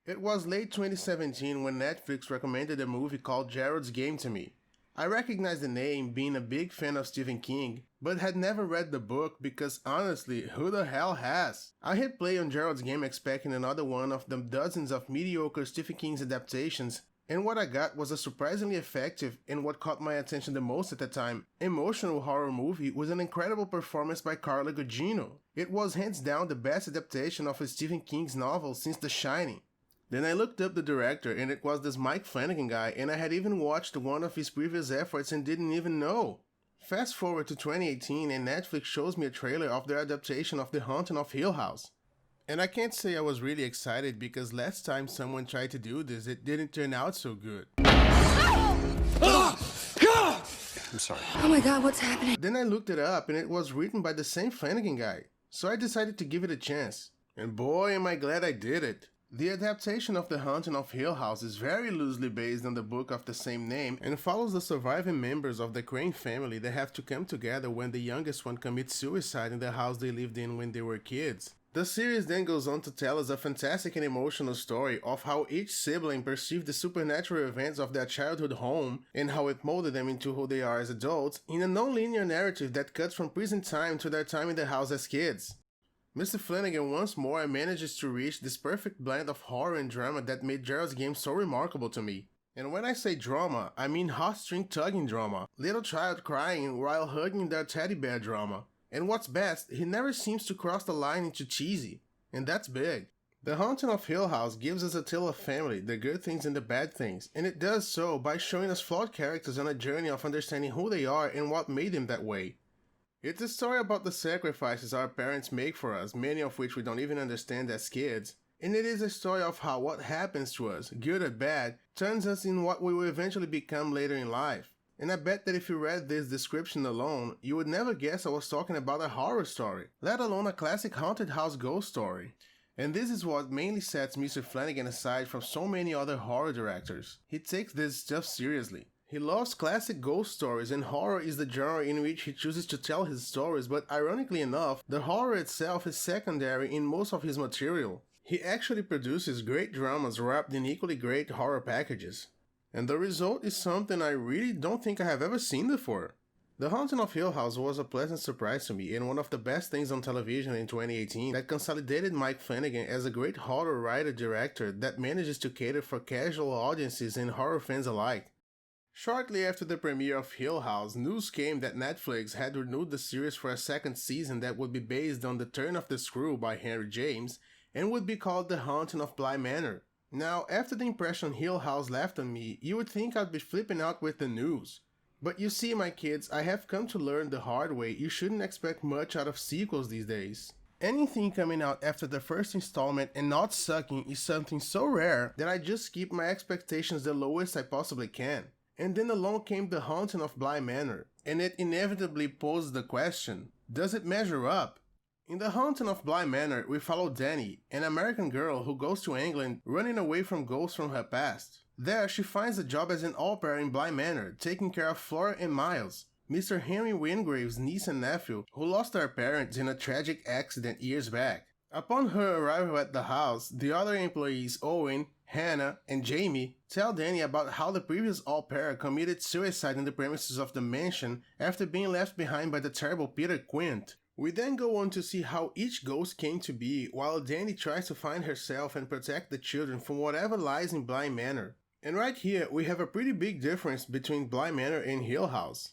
It was late 2017 when Netflix recommended a movie called Gerald's Game to me. I recognized the name being a big fan of Stephen King, but had never read the book because honestly, who the hell has? I hit play on Gerald's Game expecting another one of the dozens of mediocre Stephen King's adaptations, and what I got was a surprisingly effective and what caught my attention the most at the time, emotional horror movie with an incredible performance by Carla Gugino. It was hands down the best adaptation of a Stephen King's novel since The Shining. Then I looked up the director and it was this Mike Flanagan guy, and I had even watched one of his previous efforts and didn't even know. Fast forward to 2018 and Netflix shows me a trailer of their adaptation of The Haunting of Hill House. And I can't say I was really excited because last time someone tried to do this, it didn't turn out so good. I'm sorry. Oh my god, what's happening? Then I looked it up and it was written by the same Flanagan guy, so I decided to give it a chance. And boy am I glad I did it. The adaptation of The Haunting of Hill House is very loosely based on the book of the same name and follows the surviving members of the Crane family that have to come together when the youngest one commits suicide in the house they lived in when they were kids. The series then goes on to tell us a fantastic and emotional story of how each sibling perceived the supernatural events of their childhood home and how it molded them into who they are as adults in a non-linear narrative that cuts from present time to their time in the house as kids. Mr. Flanagan once more manages to reach this perfect blend of horror and drama that made Gerald's Game so remarkable to me. And when I say drama, I mean heartstring tugging drama, little child crying while hugging their teddy bear drama. And what's best, he never seems to cross the line into cheesy, and that's big. The Haunting of Hill House gives us a tale of family, the good things and the bad things, and it does so by showing us flawed characters on a journey of understanding who they are and what made them that way. It's a story about the sacrifices our parents make for us, many of which we don't even understand as kids, and it is a story of how what happens to us, good or bad, turns us in what we will eventually become later in life. And I bet that if you read this description alone, you would never guess I was talking about a horror story, let alone a classic haunted house ghost story. And this is what mainly sets Mr. Flanagan aside from so many other horror directors. He takes this stuff seriously. He loves classic ghost stories, and horror is the genre in which he chooses to tell his stories, but ironically enough, the horror itself is secondary in most of his material. He actually produces great dramas wrapped in equally great horror packages. And the result is something I really don't think I have ever seen before. The Haunting of Hill House was a pleasant surprise to me and one of the best things on television in 2018 that consolidated Mike Flanagan as a great horror writer-director that manages to cater for casual audiences and horror fans alike. Shortly after the premiere of Hill House, news came that Netflix had renewed the series for a second season that would be based on The Turn of the Screw by Henry James and would be called The Haunting of Bly Manor. Now, after the impression Hill House left on me, you would think I'd be flipping out with the news. But you see, my kids, I have come to learn the hard way you shouldn't expect much out of sequels these days. Anything coming out after the first installment and not sucking is something so rare that I just keep my expectations the lowest I possibly can. And then along came The Haunting of Bly Manor, and it inevitably posed the question, does it measure up? In The Haunting of Bly Manor, we follow Dani, an American girl who goes to England running away from ghosts from her past. There, she finds a job as an au pair in Bly Manor, taking care of Flora and Miles, Mr. Henry Wingrave's niece and nephew, who lost their parents in a tragic accident years back. Upon her arrival at the house, the other employees Owen, Hannah, and Jamie tell Dani about how the previous au pair committed suicide in the premises of the mansion after being left behind by the terrible Peter Quint. We then go on to see how each ghost came to be while Dani tries to find herself and protect the children from whatever lies in Bly Manor. And right here, we have a pretty big difference between Bly Manor and Hill House.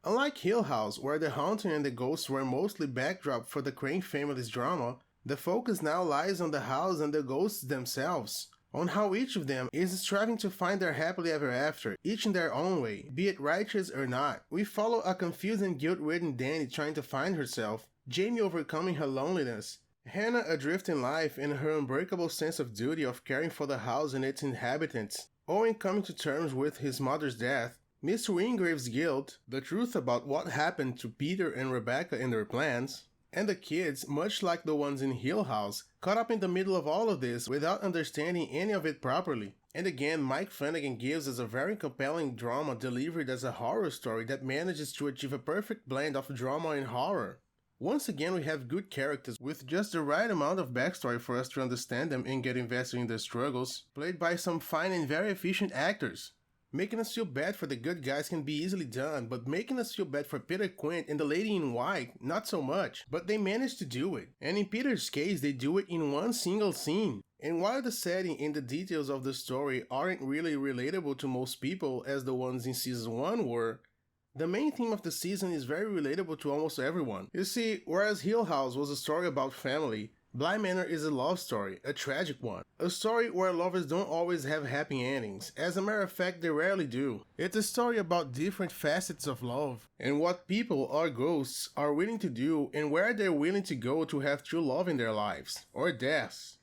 Unlike Hill House, where the haunting and the ghosts were mostly backdrop for the Crane family's drama, the focus now lies on the house and the ghosts themselves, on how each of them is striving to find their happily ever after, each in their own way, be it righteous or not. We follow a confused and guilt-ridden Dani trying to find herself, Jamie overcoming her loneliness, Hannah adrift in life and her unbreakable sense of duty of caring for the house and its inhabitants, Owen coming to terms with his mother's death, Mr. Wingrave's guilt, the truth about what happened to Peter and Rebecca and their plans, and the kids, much like the ones in Hill House, caught up in the middle of all of this without understanding any of it properly. And again, Mike Flanagan gives us a very compelling drama delivered as a horror story that manages to achieve a perfect blend of drama and horror. Once again, we have good characters with just the right amount of backstory for us to understand them and get invested in their struggles, played by some fine and very efficient actors. Making us feel bad for the good guys can be easily done, but making us feel bad for Peter Quint and the lady in white, not so much. But they managed to do it. And in Peter's case, they do it in one single scene. And while the setting and the details of the story aren't really relatable to most people as the ones in Season 1 were, the main theme of the season is very relatable to almost everyone. You see, whereas Hill House was a story about family, Bly Manor is a love story, a tragic one. A story where lovers don't always have happy endings. As a matter of fact, they rarely do. It's a story about different facets of love, and what people or ghosts are willing to do and where they're willing to go to have true love in their lives, or deaths.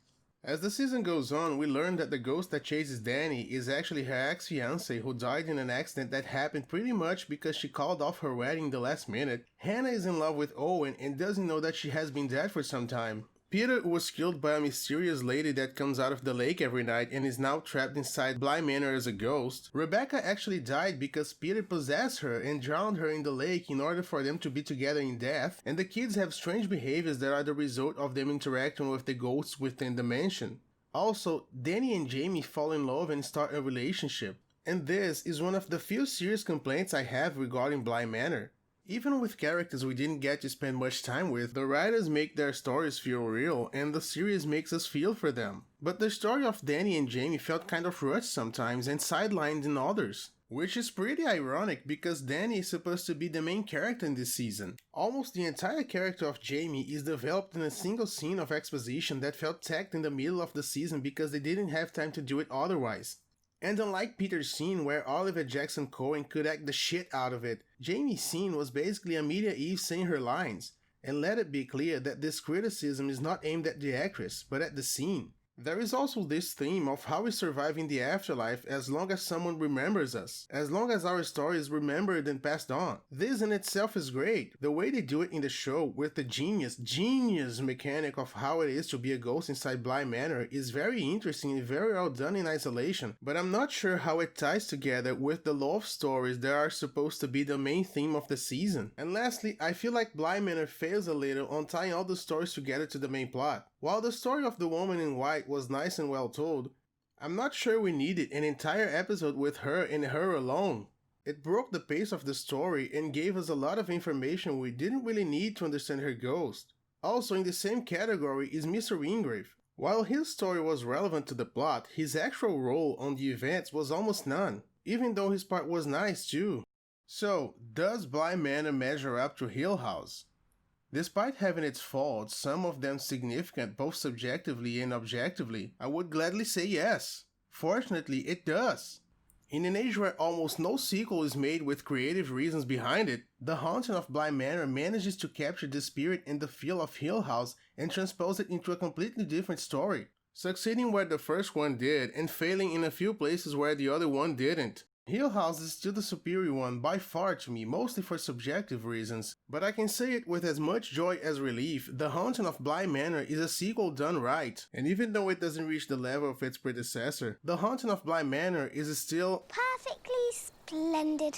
As the season goes on, we learn that the ghost that chases Danny is actually her ex-fiancé who died in an accident that happened pretty much because she called off her wedding in the last minute. Hannah is in love with Owen and doesn't know that she has been dead for some time. Peter was killed by a mysterious lady that comes out of the lake every night and is now trapped inside Bly Manor as a ghost. Rebecca actually died because Peter possessed her and drowned her in the lake in order for them to be together in death, and the kids have strange behaviors that are the result of them interacting with the ghosts within the mansion. Also, Danny and Jamie fall in love and start a relationship, and this is one of the few serious complaints I have regarding Bly Manor. Even with characters we didn't get to spend much time with, the writers make their stories feel real, and the series makes us feel for them. But the story of Danny and Jamie felt kind of rushed sometimes and sidelined in others. Which is pretty ironic because Danny is supposed to be the main character in this season. Almost the entire character of Jamie is developed in a single scene of exposition that felt tacked in the middle of the season because they didn't have time to do it otherwise. And unlike Peter's scene where Olivia Jackson-Cohen could act the shit out of it, Jamie's scene was basically Amelia Eve saying her lines. And let it be clear that this criticism is not aimed at the actress, but at the scene. There is also this theme of how we survive in the afterlife as long as someone remembers us, as long as our story is remembered and passed on. This in itself is great. The way they do it in the show with the genius mechanic of how it is to be a ghost inside Bly Manor is very interesting and very well done in isolation, but I'm not sure how it ties together with the love stories that are supposed to be the main theme of the season. And lastly, I feel like Bly Manor fails a little on tying all the stories together to the main plot. While the story of the woman in white was nice and well told, I'm not sure we needed an entire episode with her and her alone. It broke the pace of the story and gave us a lot of information we didn't really need to understand her ghost. Also in the same category is Mr. Wingrave. While his story was relevant to the plot, his actual role on the events was almost none, even though his part was nice too. So, does Bly Manor measure up to Hill House? Despite having its faults, some of them significant both subjectively and objectively, I would gladly say yes. Fortunately, it does. In an age where almost no sequel is made with creative reasons behind it, The Haunting of Bly Manor manages to capture the spirit and the feel of Hill House and transpose it into a completely different story, succeeding where the first one did and failing in a few places where the other one didn't. Hill House is still the superior one by far to me, mostly for subjective reasons, but I can say it with as much joy as relief. The Haunting of Bly Manor is a sequel done right, and even though it doesn't reach the level of its predecessor, The Haunting of Bly Manor is still perfectly splendid.